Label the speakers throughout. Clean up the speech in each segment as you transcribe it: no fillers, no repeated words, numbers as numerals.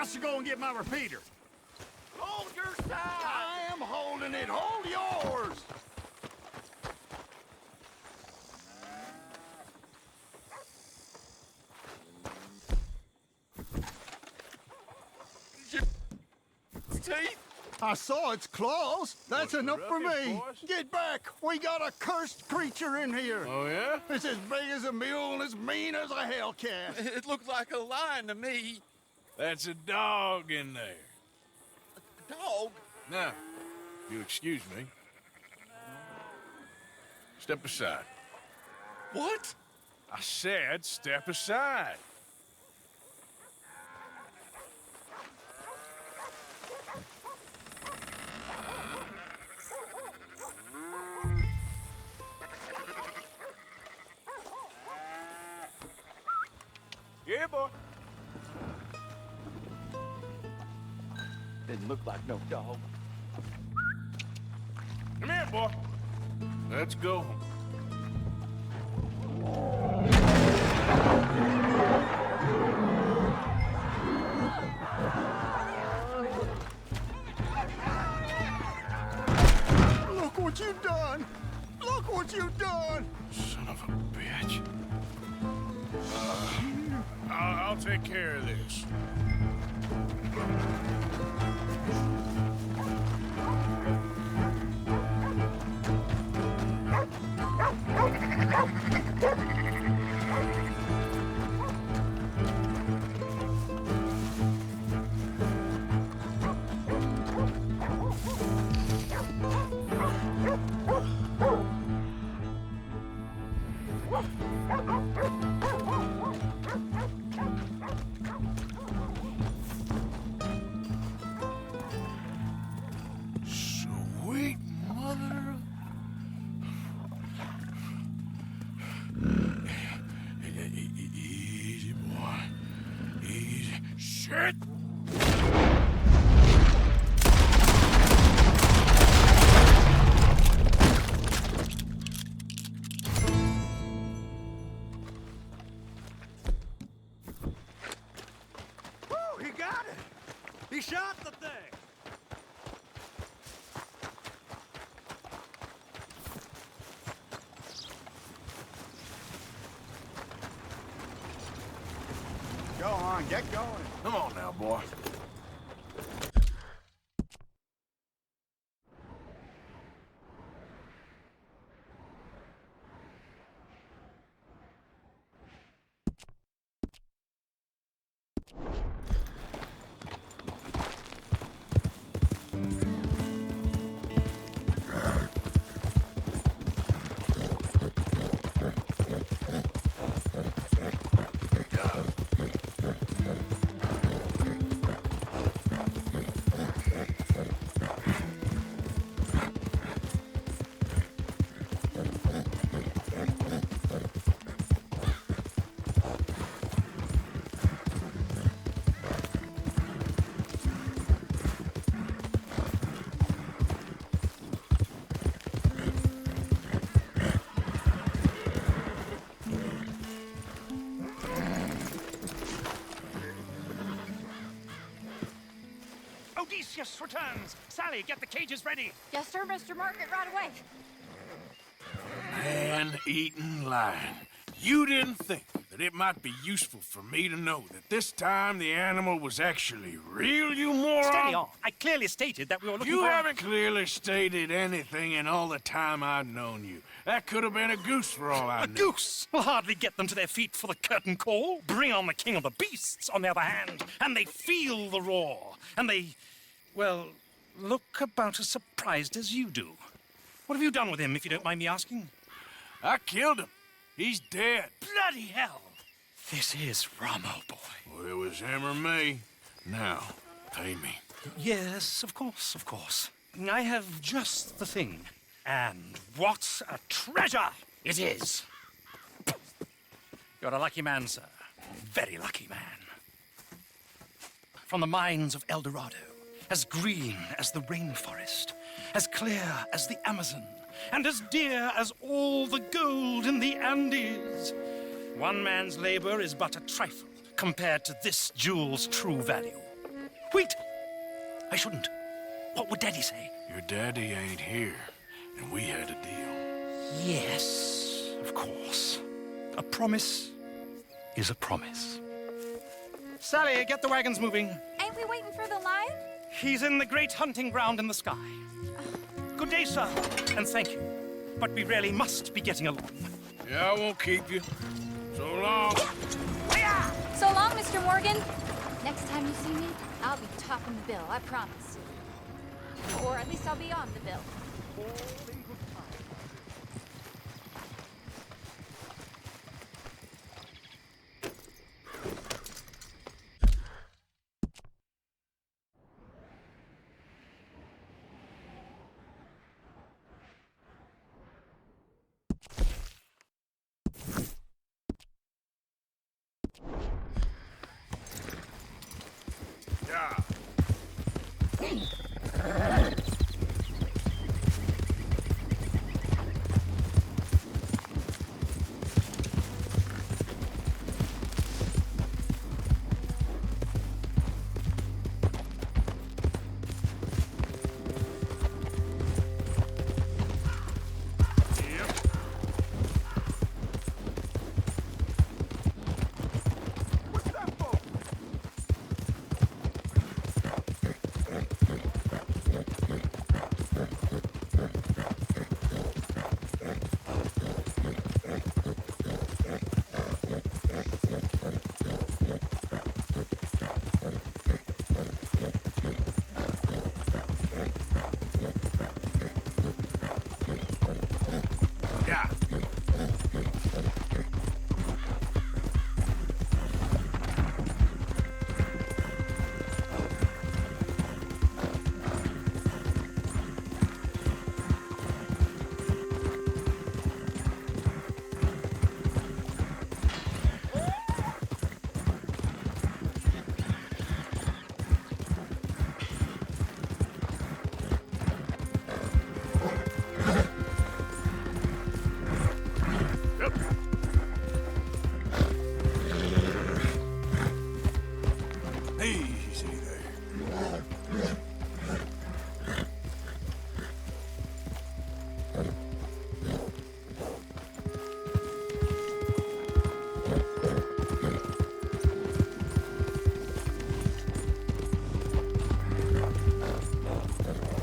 Speaker 1: I should go and get my repeater.
Speaker 2: Hold your side!
Speaker 1: I am holding it. Hold yours.
Speaker 2: Teeth?
Speaker 1: I saw its claws. That's enough for me.
Speaker 2: boys?
Speaker 1: Get back. We got a cursed creature in here.
Speaker 2: Oh, yeah?
Speaker 1: It's as big as a mule and as mean as a hellcat.
Speaker 2: It looks like a lion to me.
Speaker 3: That's a dog in there.
Speaker 2: Dog?
Speaker 3: Now, if you excuse me. Step aside.
Speaker 2: What?
Speaker 3: I said step aside. Yeah, boy.
Speaker 2: Didn't look like no dog.
Speaker 3: Come here, boy. Let's go.
Speaker 1: Look what you've done. Look what you've done.
Speaker 3: Son of a bitch. I'll take care of this. Sweet mother of... Easy, boy. Easy. Shit!
Speaker 1: Woo, he got it. He shot the thing. Go on, get going.
Speaker 3: Come on now, boy.
Speaker 4: Odysseus returns! Sally, get the cages ready!
Speaker 5: Yes, sir, Mr. Market, right away.
Speaker 3: Man-eating lion. You didn't think that it might be useful for me to know that this time the animal was actually real, you moron?
Speaker 4: Steady on. I clearly stated that we were looking
Speaker 3: You
Speaker 4: for...
Speaker 3: haven't clearly stated anything in all the time I've known you. That could have been a goose for all I
Speaker 4: A
Speaker 3: knew.
Speaker 4: goose will hardly get them to their feet for the curtain call. Bring on the king of the beasts, on the other hand, and they feel the roar. And they, well, look about as surprised as you do. What have you done with him, if you don't mind me asking?
Speaker 3: I killed him. He's dead.
Speaker 4: Bloody hell! This is Ramo, boy.
Speaker 3: Well, it was him or me. Now, pay me.
Speaker 4: Yes, of course, of course. I have just the thing. And what a treasure it is! You're a lucky man, sir. Very lucky man. From the mines of El Dorado, as green as the rainforest, as clear as the Amazon, and as dear as all the gold in the Andes. One man's labor is but a trifle compared to this jewel's true value. Wait! I shouldn't. What would Daddy say?
Speaker 3: Your daddy ain't here, and we had a deal.
Speaker 4: Yes, of course. A promise is a promise. Sally, get the wagons moving.
Speaker 5: Ain't we waiting for the lion?
Speaker 4: He's in the great hunting ground in the sky. Good day, sir, and thank you. But we really must be getting along.
Speaker 3: Yeah, I won't keep you. So long.
Speaker 5: So long, Mr. Morgan. Next time you see me, I'll be topping the bill, I promise. Or at least I'll be on the bill.
Speaker 3: Yeah. Yeah. Easy there.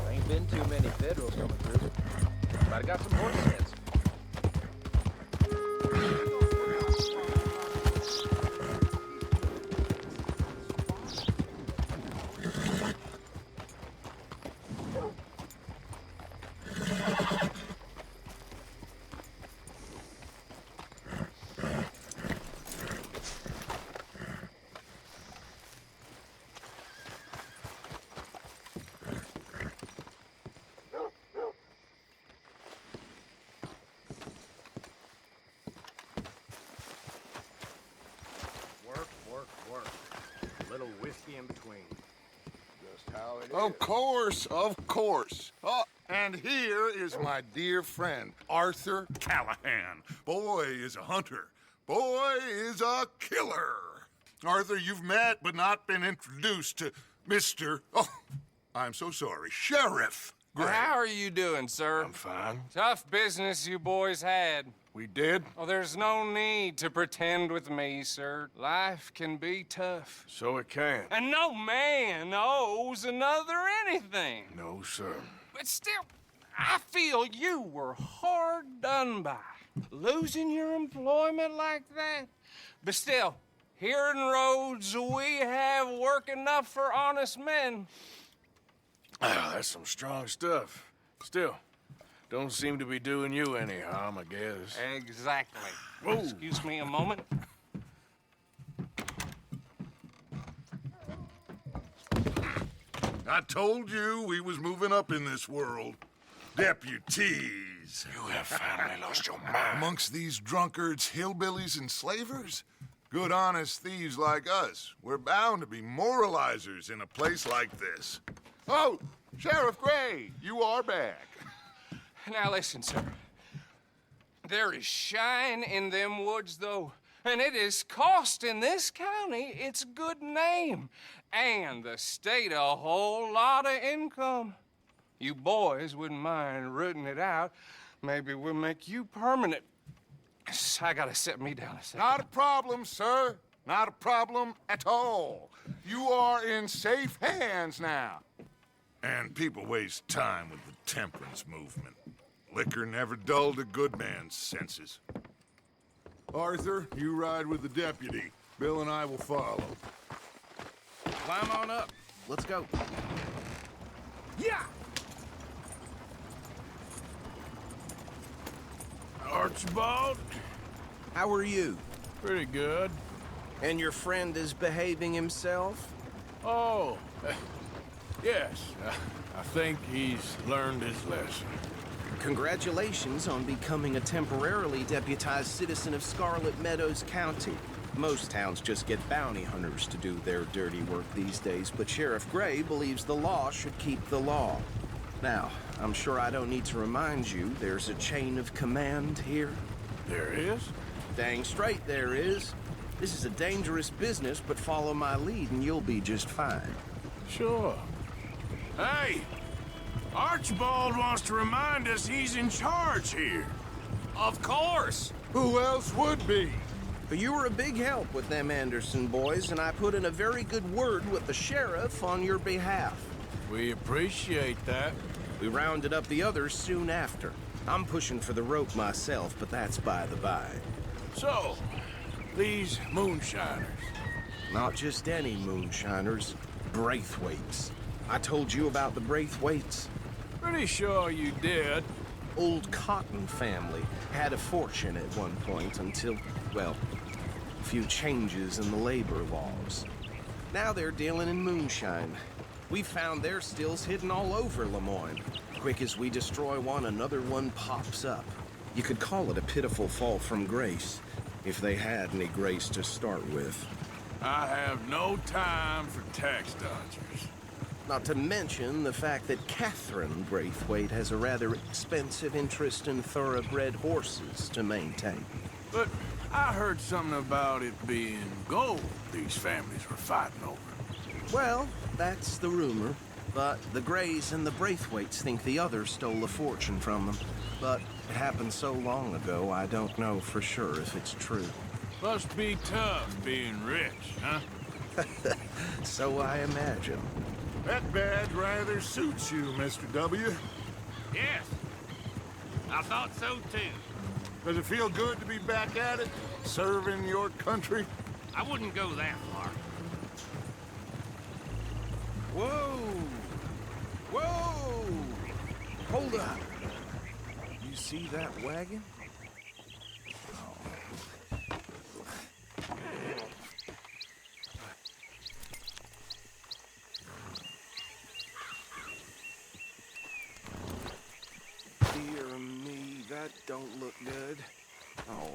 Speaker 6: Ain't been too many Federals coming through. But I got some horse sense. Work. A little whiskey in between.
Speaker 1: Just how it is. Of course, of course. Oh, and here is my dear friend, Arthur Callahan. Boy is a hunter. Boy is a killer. Arthur, you've met but not been introduced to Mr. Oh, I'm so sorry, Sheriff Gray.
Speaker 7: How are you doing, sir?
Speaker 3: I'm fine.
Speaker 7: Tough business you boys had.
Speaker 3: We did?
Speaker 7: Oh, there's no need to pretend with me, sir. Life can be tough.
Speaker 3: So it can.
Speaker 7: And no man owes another anything.
Speaker 3: No, sir.
Speaker 7: But still, I feel you were hard done by. Losing your employment like that. But still, here in Rhodes, we have work enough for honest men.
Speaker 3: Ah, that's some strong stuff. Still, don't seem to be doing you any harm, I guess.
Speaker 7: Exactly.
Speaker 3: Whoa.
Speaker 7: Excuse me a moment.
Speaker 1: I told you we was moving up in this world. Deputies.
Speaker 3: You have finally lost your mind.
Speaker 1: Amongst these drunkards, hillbillies, and slavers? Good, honest thieves like us. We're bound to be moralizers in a place like this. Oh, Sheriff Gray, you are back.
Speaker 7: Now listen, sir. There is shine in them woods, though. and it is costing this county its good name and the state a whole lot of income. You boys wouldn't mind rooting it out. Maybe we'll make you permanent. I gotta sit me down a second.
Speaker 1: Not a problem, sir. Not a problem at all. You are in safe hands now. And people waste time with the temperance movement. Liquor never dulled a good man's senses. Arthur, you ride with the deputy. Bill and I will follow.
Speaker 6: Climb on up. Let's go.
Speaker 3: Yeah! Archibald?
Speaker 8: How are you?
Speaker 3: Pretty good.
Speaker 8: And your friend is behaving himself?
Speaker 3: Oh, yes. I think he's learned his lesson.
Speaker 8: Congratulations on becoming a temporarily deputized citizen of Scarlet Meadows County. Most towns just get bounty hunters to do their dirty work these days, but Sheriff Gray believes the law should keep the law. Now, I'm sure I don't need to remind you there's a chain of command here.
Speaker 3: There is?
Speaker 8: Dang straight there is. This is a dangerous business, but follow my lead and you'll be just fine.
Speaker 3: Sure. Hey! Archibald wants to remind us he's in charge here.
Speaker 2: Of course.
Speaker 1: Who else would be?
Speaker 8: But you were a big help with them Anderson boys, and I put in a very good word with the sheriff on your behalf.
Speaker 3: We appreciate that.
Speaker 8: We rounded up the others soon after. I'm pushing for the rope myself, but that's by the by.
Speaker 3: So, these moonshiners.
Speaker 8: Not just any moonshiners, Braithwaites. I told you about the Braithwaites.
Speaker 3: Pretty sure you did.
Speaker 8: Old Cotton family had a fortune at one point until, well, a few changes in the labor laws. Now they're dealing in moonshine. We found their stills hidden all over Lemoyne. Quick as we destroy one, another one pops up. You could call it a pitiful fall from grace, if they had any grace to start with.
Speaker 3: I have no time for tax dodgers.
Speaker 8: Not to mention the fact that Catherine Braithwaite has a rather expensive interest in thoroughbred horses to maintain.
Speaker 3: But I heard something about it being gold these families were fighting over.
Speaker 8: Well, that's the rumor. But the Grays and the Braithwaites think the others stole a fortune from them. But it happened so long ago, I don't know for sure if it's true.
Speaker 3: Must be tough being rich, huh?
Speaker 8: So I imagine.
Speaker 1: That badge rather suits you, Mr. W.
Speaker 3: Yes. I thought so too.
Speaker 1: Does it feel good to be back at it, serving your country?
Speaker 3: I wouldn't go that far.
Speaker 8: Whoa! Whoa! Hold up. You see that wagon? Dear me, that don't look good. Oh.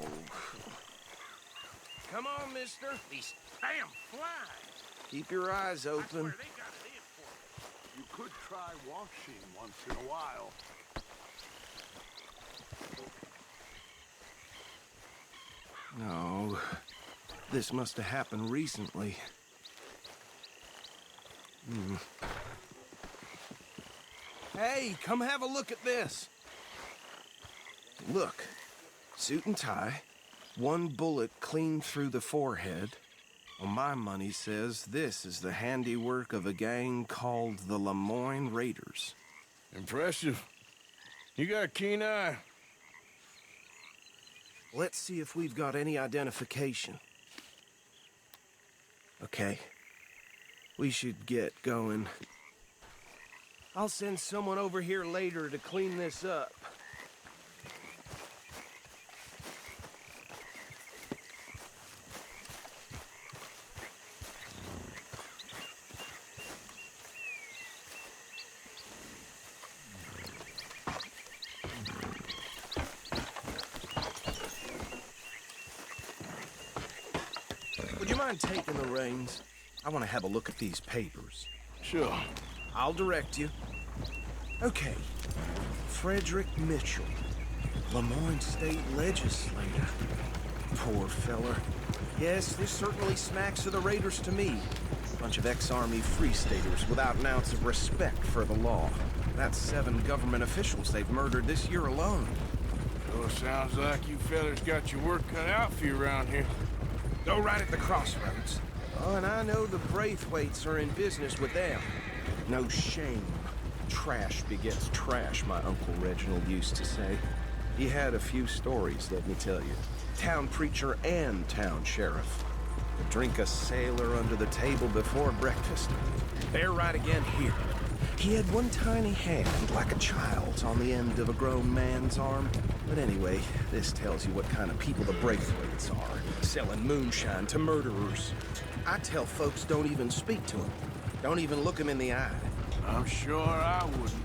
Speaker 8: Come on, mister.
Speaker 3: These damn flies.
Speaker 8: Keep your eyes open.
Speaker 1: You could try washing once in a while.
Speaker 8: No. This must have happened recently. Hey, come have a look at this. Look. Suit and tie. One bullet clean through the forehead. Well, my money says this is the handiwork of a gang called the Lemoyne Raiders.
Speaker 3: Impressive. You got a keen eye.
Speaker 8: Let's see if we've got any identification. Okay. We should get going. I'll send someone over here later to clean this up. Would you mind taking the reins? I want to have a look at these papers.
Speaker 3: Sure.
Speaker 8: I'll direct you. Okay. Frederick Mitchell, Lemoyne State Legislator. Poor feller. Yes, this certainly smacks of the Raiders to me. Bunch of ex-Army Free Staters without an ounce of respect for the law. That's 7 government officials they've murdered this year alone.
Speaker 3: Sure sounds like you fellas got your work cut out for you around here. Go right at the crossroads.
Speaker 8: Oh, and I know the Braithwaites are in business with them. No shame. Trash begets trash, my Uncle Reginald used to say. He had a few stories, let me tell you. Town preacher and town sheriff. Would drink a sailor under the table before breakfast. They're right again here. He had one tiny hand, like a child's, on the end of a grown man's arm. But anyway, this tells you what kind of people the Braithwaites are. Selling moonshine to murderers. I tell folks don't even speak to them. Don't even look them in the eye.
Speaker 3: I'm sure I wouldn't.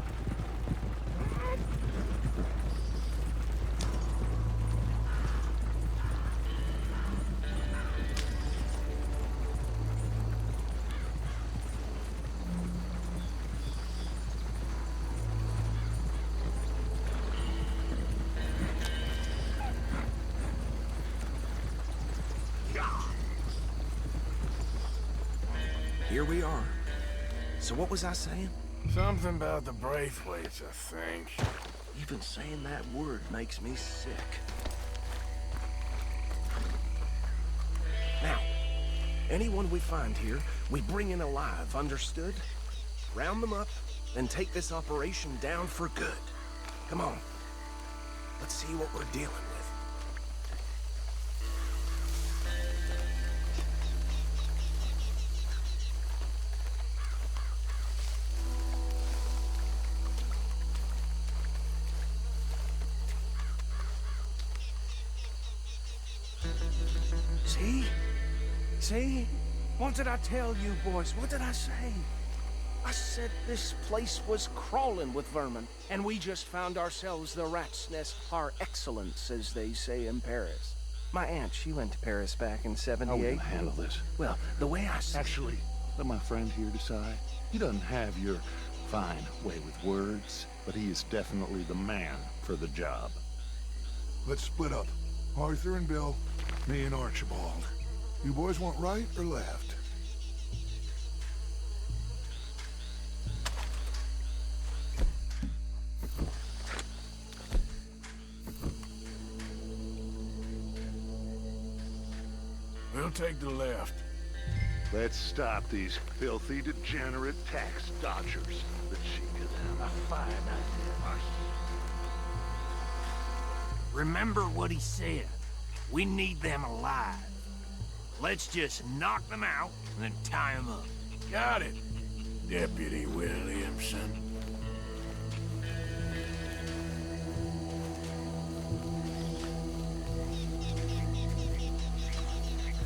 Speaker 8: Here we are. So what was I saying?
Speaker 3: Something about the Braithwaites, I think.
Speaker 8: Even saying that word makes me sick. Now, anyone we find here, we bring in alive, understood? Round them up, and take this operation down for good. Come on. Let's see what we're dealing with. See? See? What did I tell you, boys? What did I say? I said this place was crawling with vermin, and we just found ourselves the rat's nest par excellence, as they say in Paris. My aunt, she went to Paris back in '78.
Speaker 9: How are we gonna handle this?
Speaker 8: Well, the way I see
Speaker 9: Actually, let my friend here decide. He doesn't have your fine way with words, but he is definitely the man for the job.
Speaker 1: Let's split up. Arthur and Bill, me and Archibald. You boys want right or left?
Speaker 3: We'll take the left.
Speaker 9: Let's stop these filthy, degenerate tax dodgers. The chief of them, a fine idea.
Speaker 2: Remember what he said. We need them alive. Let's just knock them out and then tie them up.
Speaker 3: Got it, Deputy Williamson.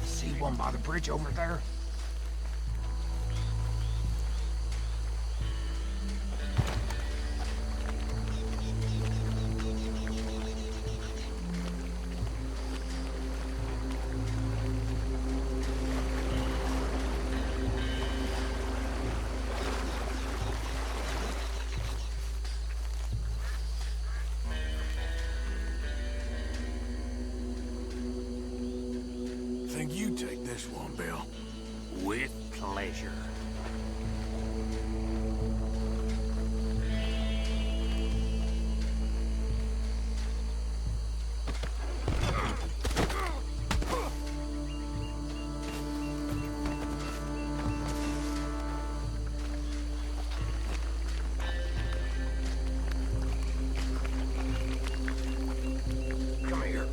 Speaker 2: See one by the bridge over there?
Speaker 3: Think you take this one, Bill.
Speaker 2: With pleasure.
Speaker 3: Come here.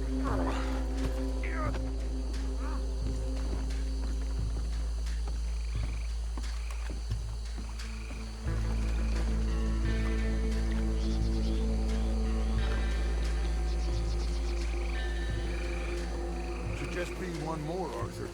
Speaker 1: Should just be one more, Arthur.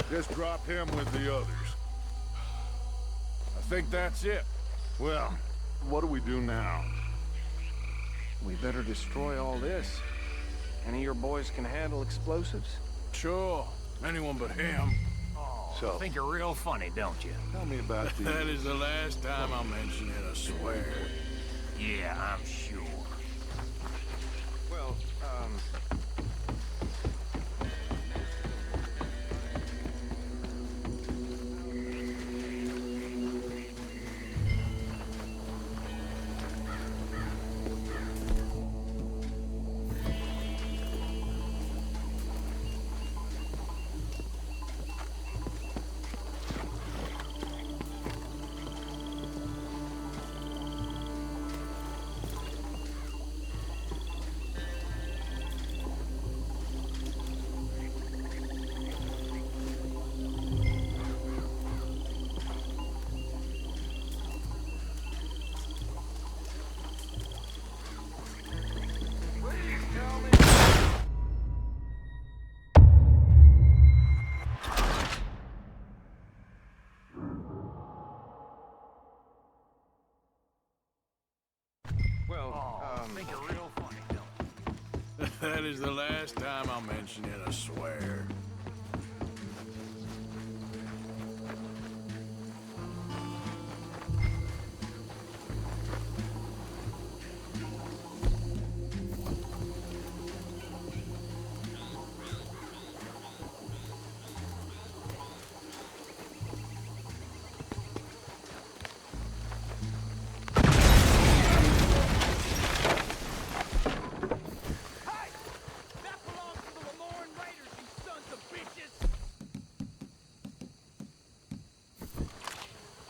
Speaker 1: Just drop him with the others.
Speaker 3: I think that's it.
Speaker 1: Well, what do we do now?
Speaker 6: We better destroy all this. Any of your boys can handle explosives?
Speaker 3: Sure. Anyone but him.
Speaker 1: So,
Speaker 2: I think you're real funny, don't you?
Speaker 1: tell me about these.
Speaker 3: That is the last time I'll mention it, I swear.
Speaker 2: Yeah, I'm sure.
Speaker 6: Well,
Speaker 2: I think you're real funny, don't you?
Speaker 3: That is the last time I'll mention it, I swear.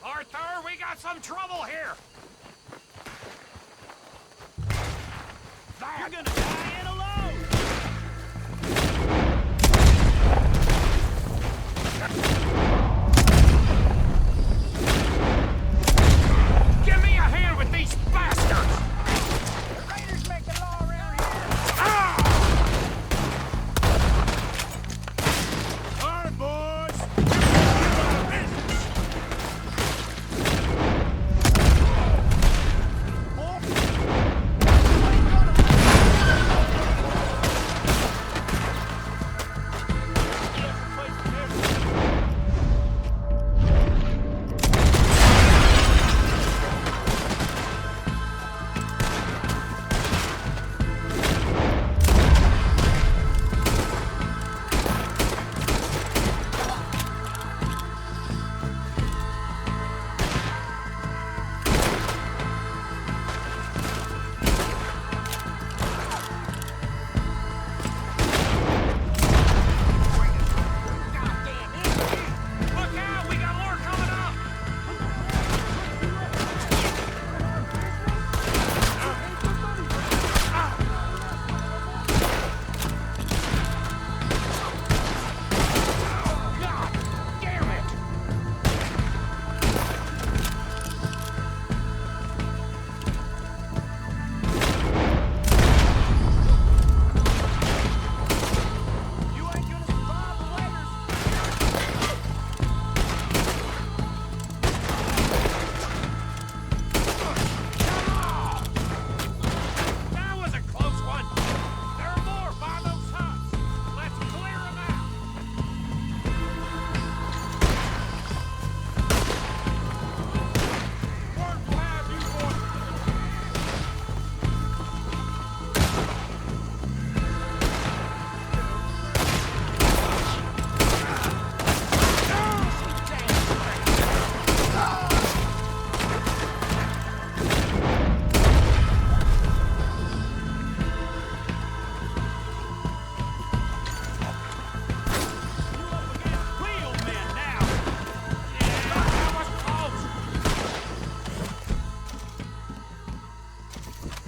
Speaker 2: Arthur, we got some trouble here! You're gonna die in alone! Give me a hand with these bastards! The raiders make the law around here!
Speaker 3: All right, boys.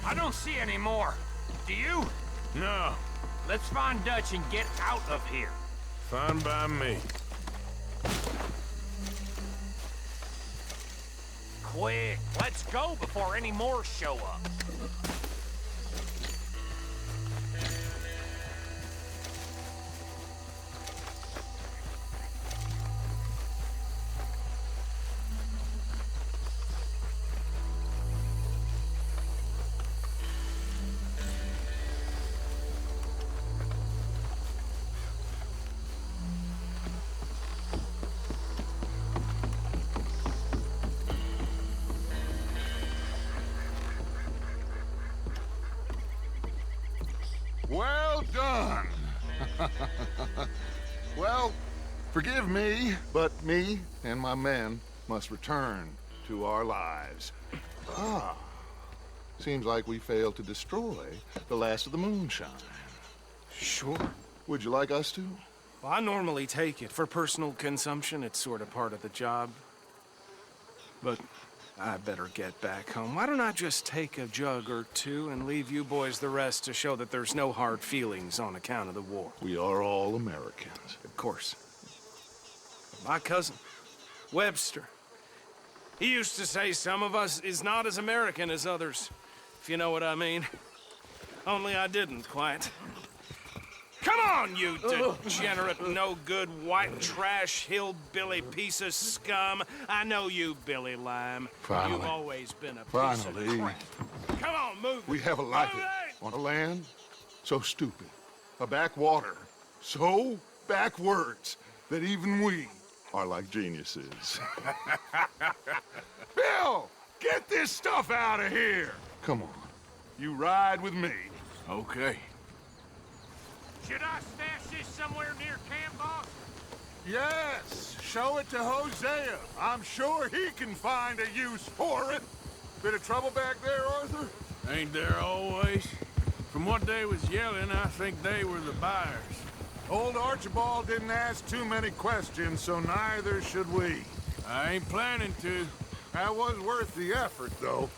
Speaker 2: I don't see any more. Do you?
Speaker 3: No,
Speaker 2: Let's find Dutch and get out of here.
Speaker 3: fine by me.
Speaker 2: Quick, let's go before any more show up.
Speaker 1: Well done. Well, forgive me, but me and my men must return to our lives. Ah, seems like we failed to destroy the last of the moonshine.
Speaker 6: Sure.
Speaker 1: Would you like us to?
Speaker 6: Well, I normally take it. For personal consumption, it's sort of part of the job. But I better get back home. Why don't I just take a jug or two and leave you boys the rest to show that there's no hard feelings on account of the war?
Speaker 1: We are all Americans.
Speaker 6: Of course. My cousin, Webster, he used to say some of us is not as American as others, if you know what I mean. Only I didn't quite. Come on, you degenerate, no-good, white trash, hillbilly piece of scum. I know you, Billy Lime.
Speaker 1: Finally.
Speaker 6: You've always been a piece of crap. Come on, move it.
Speaker 1: We have a life
Speaker 6: Move it.
Speaker 1: on a land so stupid, a backwater so backwards that even we are like geniuses. Bill, get this stuff out of here. Come on, you ride with me.
Speaker 3: Okay.
Speaker 2: Should I stash this somewhere near camp, boss?
Speaker 1: Yes, show it to Hosea. I'm sure he can find a use for it. Bit of trouble back there, Arthur?
Speaker 3: Ain't there always? From what they was yelling, I think they were the buyers.
Speaker 1: Old Archibald didn't ask too many questions, so neither should we.
Speaker 3: I ain't planning to.
Speaker 1: That was worth the effort, though.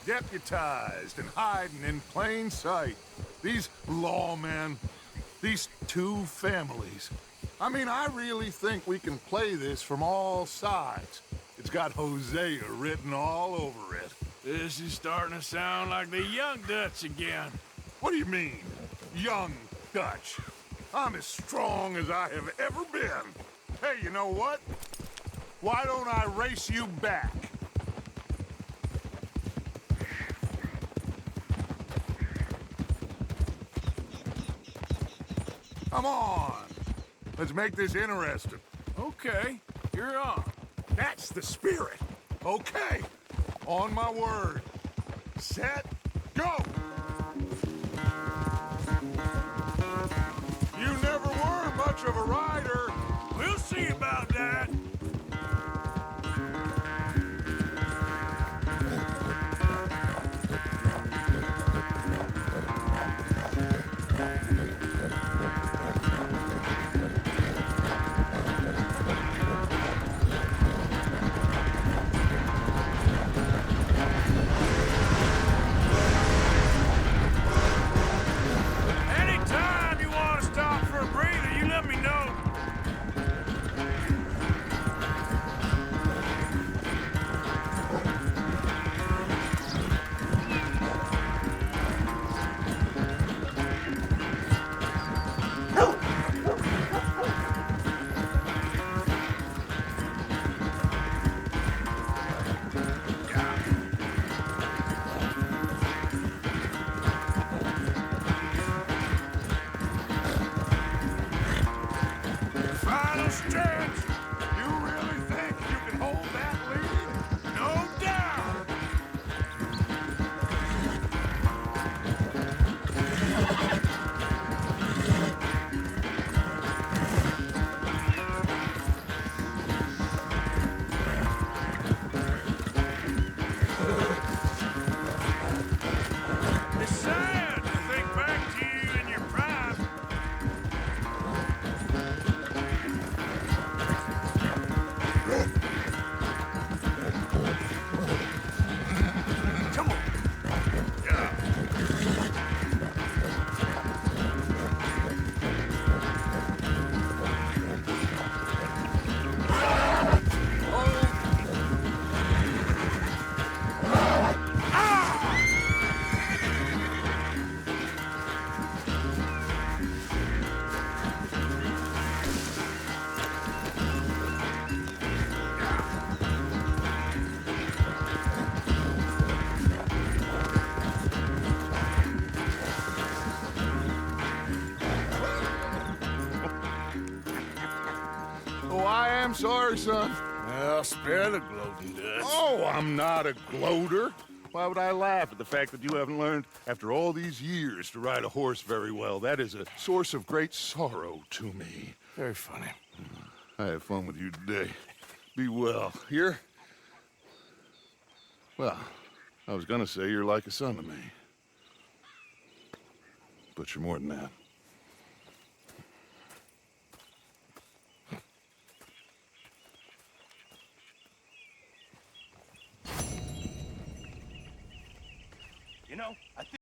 Speaker 1: Deputized and hiding in plain sight. These lawmen, these two families. I mean, I really think we can play this from all sides. It's got Hosea written all over it.
Speaker 3: This is starting to sound like the Young Dutch again.
Speaker 1: What do you mean, young Dutch? I'm as strong as I have ever been. Hey, you know what? Why don't I race you back? Come on. Let's make this interesting.
Speaker 3: Okay, you're on.
Speaker 1: That's the spirit. Okay. On my word. Set, go! You never were much of a rider.
Speaker 3: We'll see about that. Anytime you want to stop for a breather, you let me know. Final stretch.
Speaker 1: You really think you can hold that lead?
Speaker 3: No doubt. It's sad to think back to you in your prime. Come on.
Speaker 1: Oh, I am sorry, son.
Speaker 3: Well, spare the gloating, Dutch.
Speaker 1: Oh, I'm not a gloater. Why would I laugh at the fact that you haven't learned, after all these years, to ride a horse very well? That is a source of great sorrow to me.
Speaker 3: Very funny.
Speaker 1: I had fun with you today. Be well. Here? Well, I was gonna say you're like a son to me. But you're more than that.
Speaker 4: You know, I think